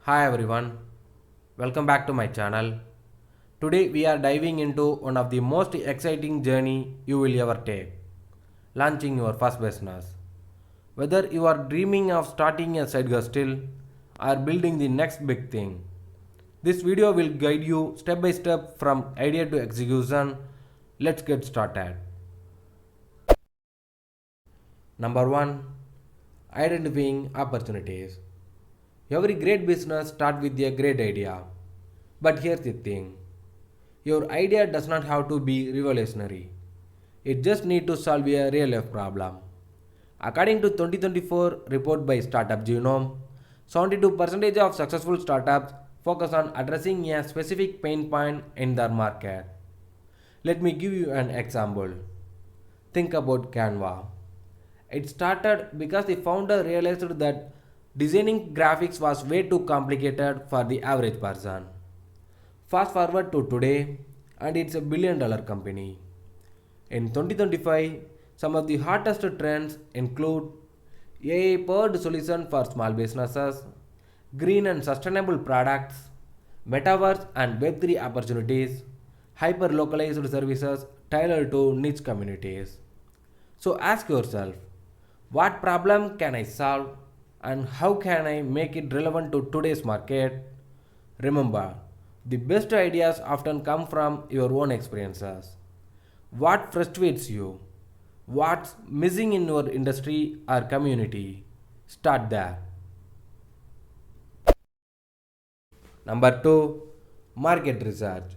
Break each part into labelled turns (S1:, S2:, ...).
S1: Hi everyone, welcome back to my channel. Today we are diving into one of the most exciting journey you will ever take, launching your first business. Whether you are dreaming of starting a side hustle or building the next big thing, this video will guide you step by step from idea to execution. Let's get started. Number 1, identifying opportunities. Every great business starts with a great idea. But here's the thing, your idea does not have to be revolutionary. It just needs to solve a real life problem. According to 2024 report by Startup Genome, 72% of successful startups focus on addressing a specific pain point in their market. Let me give you an example. Think about Canva. It started because the founder realized that designing graphics was way too complicated for the average person. Fast forward to today, and it's a billion-dollar company. In 2025, some of the hottest trends include AI-powered solutions for small businesses, green and sustainable products, metaverse and Web3 opportunities, hyper-localized services tailored to niche communities. So ask yourself, what problem can I solve and how can I make it relevant to today's market? Remember, the best ideas often come from your own experiences. What frustrates you? What's missing in your industry or community? Start there. Number 2, market research.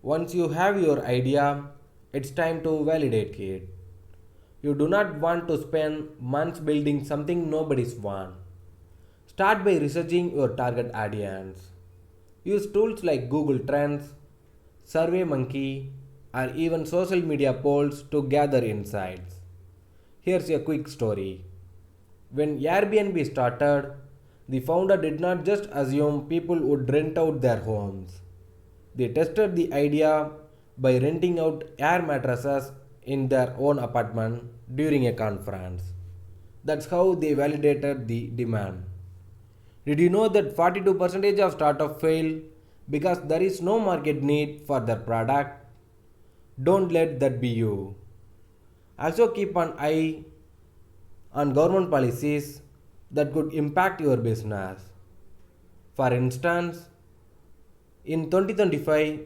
S1: Once you have your idea, it's time to validate it. You do not want to spend months building something nobody's want. Start by researching your target audience. Use tools like Google Trends, SurveyMonkey, or even social media polls to gather insights. Here's a quick story. When Airbnb started, the founder did not just assume people would rent out their homes. They tested the idea by renting out air mattresses in their own apartment during a conference. That's how they validated the demand. Did you know that 42% of startups fail because there is no market need for their product? Don't let that be you. Also keep an eye on government policies that could impact your business. For instance, in 2025,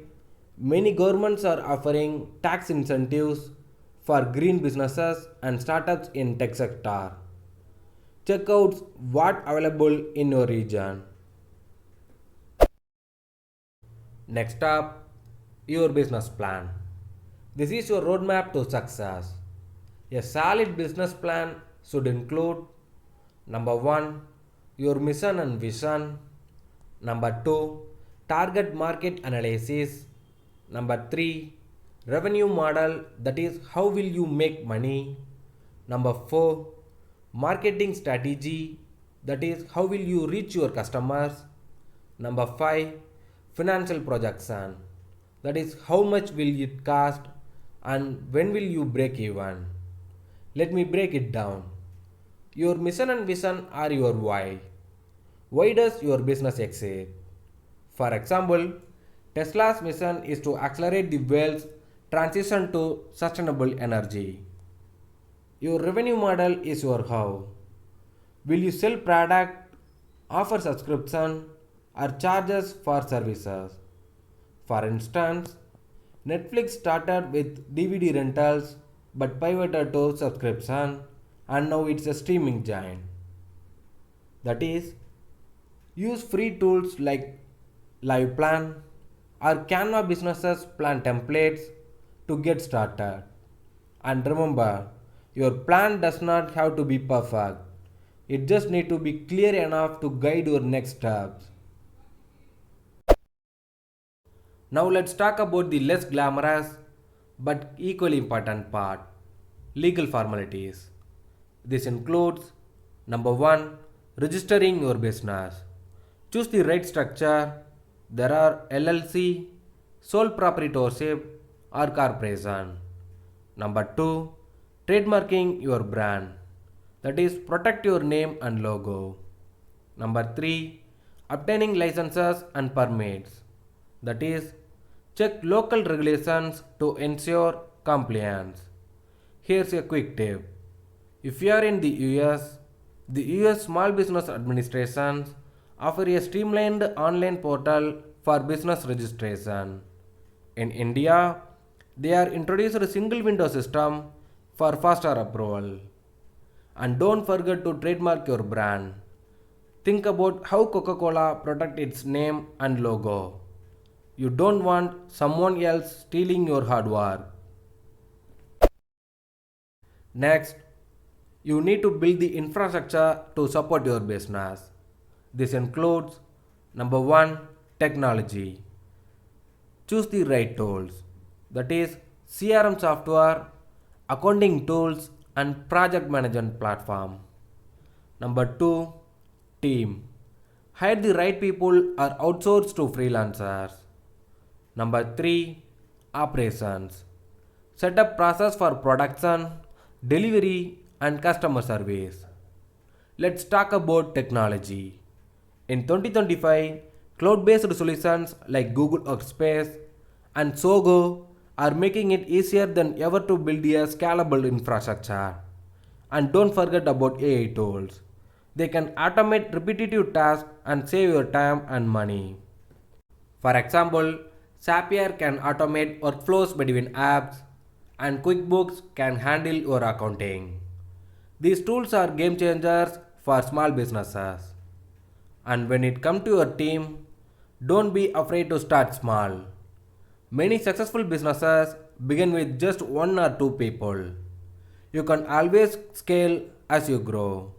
S1: many governments are offering tax incentives for green businesses and startups in tech sector. Check out what's available in your region. Next up, your business plan. This is your roadmap to success. A solid business plan should include number 1, your mission and vision. Number 2, target market analysis. Number 3, revenue model, that is how will you make money. Number 4, marketing strategy, that is how will you reach your customers. Number 5, financial projection, that is how much will it cost and when will you break even. Let me break it down. Your mission and vision are your why. Why does your business exist? For example, Tesla's mission is to accelerate the world's transition to sustainable energy. Your revenue model is your how. Will you sell product, offer subscription, or charges for services? For instance, Netflix started with DVD rentals but pivoted to subscription and now it's a streaming giant. That is, use free tools like LivePlan or Canva businesses plan templates to get started. And remember, your plan does not have to be perfect. It just needs to be clear enough to guide your next steps. Now let's talk about the less glamorous but equally important part, legal formalities. This includes number 1, registering your business. Choose the right structure. There are LLC, sole proprietorship, or corporation. Number 2, trademarking your brand. That is, protect your name and logo. Number 3, obtaining licenses and permits. That is, check local regulations to ensure compliance. Here's a quick tip. If you are in the US Small Business Administration offer a streamlined online portal for business registration. In India, they are introduced a single window system for faster approval. And don't forget to trademark your brand. Think about how Coca-Cola protect its name and logo. You don't want someone else stealing your hard work. Next, you need to build the infrastructure to support your business. This includes number 1, technology. Choose the right tools, that is CRM software, accounting tools and project management platform. Number 2, team. Hire the right people or outsource to freelancers. Number 3, operations. Set up process for production, delivery and customer service. Let's talk about technology. In 2025, cloud-based solutions like Google Workspace and Zoho are making it easier than ever to build a scalable infrastructure. And don't forget about AI tools. They can automate repetitive tasks and save your time and money. For example, Zapier can automate workflows between apps and QuickBooks can handle your accounting. These tools are game changers for small businesses. And when it comes to your team, don't be afraid to start small. Many successful businesses begin with just 1 or 2 people. You can always scale as you grow.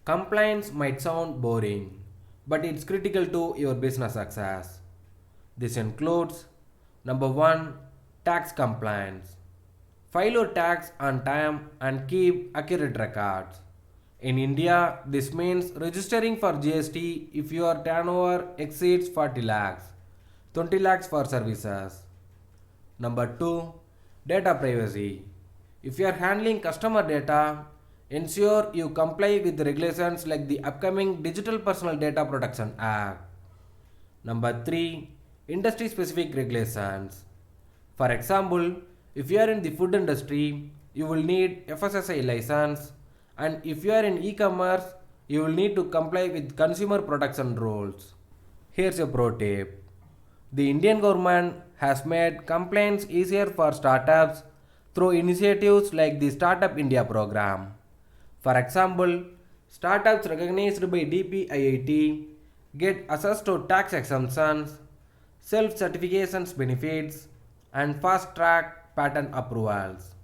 S1: Compliance might sound boring, but it's critical to your business success. This includes number 1, tax compliance. File your tax on time and keep accurate records. In India, this means registering for GST if your turnover exceeds 40 lakhs, 20 lakhs for services. Number 2, data privacy. If you are handling customer data, ensure you comply with regulations like the upcoming Digital Personal Data Protection Act. Number 3, industry specific regulations. For example, if you are in the food industry, you will need FSSAI license, and if you are in e-commerce, you will need to comply with consumer protection rules. Here's a pro tip. The Indian government has made compliance easier for startups through initiatives like the Startup India program. For example, startups recognized by DPIIT get access to tax exemptions, self-certifications benefits, and fast-track patent approvals.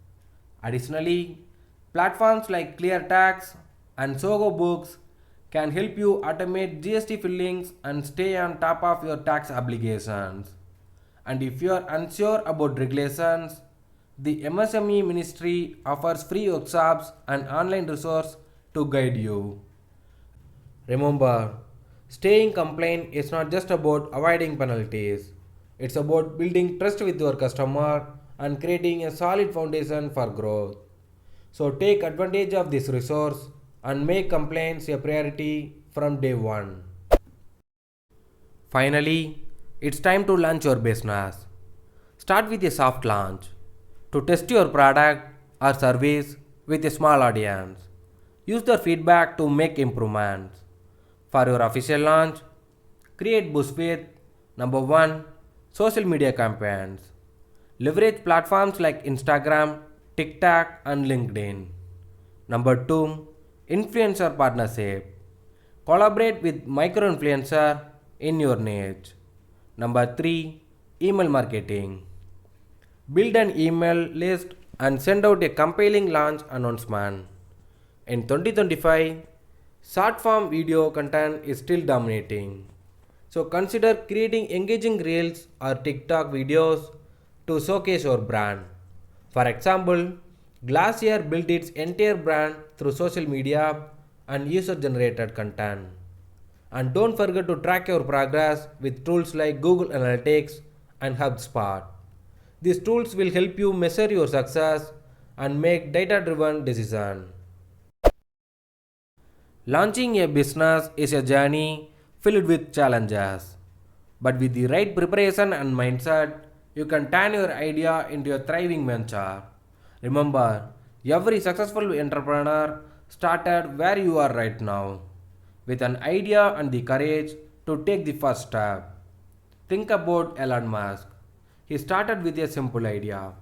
S1: Additionally, platforms like ClearTax and Zoho Books can help you automate GST fillings and stay on top of your tax obligations. And if you are unsure about regulations, the MSME Ministry offers free workshops and online resources to guide you. Remember, staying compliant is not just about avoiding penalties. It's about building trust with your customer and creating a solid foundation for growth. So take advantage of this resource and make compliance a priority from day one. Finally, it's time to launch your business. Start with a soft launch to test your product or service with a small audience. Use their feedback to make improvements. For your official launch, create buzz with number 1, social media campaigns. Leverage platforms like Instagram, TikTok, and LinkedIn. Number 2, influencer partnership. Collaborate with micro-influencer in your niche. Number 3, email marketing. Build an email list and send out a compelling launch announcement. In 2025, short form video content is still dominating. So consider creating engaging reels or TikTok videos to showcase your brand. For example, Glacier built its entire brand through social media and user generated content. And don't forget to track your progress with tools like Google Analytics and HubSpot. These tools will help you measure your success and make data driven decisions. Launching a business is a journey filled with challenges. But with the right preparation and mindset, you can turn your idea into a thriving venture. Remember, every successful entrepreneur started where you are right now, with an idea and the courage to take the first step. Think about Elon Musk. He started with a simple idea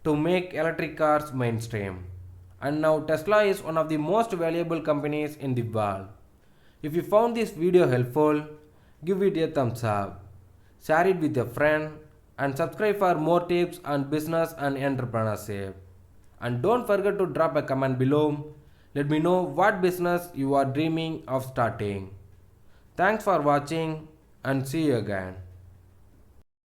S1: to make electric cars mainstream. And now Tesla is one of the most valuable companies in the world. If you found this video helpful, give it a thumbs up, share it with a friend, and subscribe for more tips on business and entrepreneurship. And don't forget to drop a comment below. Let me know what business you are dreaming of starting. Thanks for watching and see you again.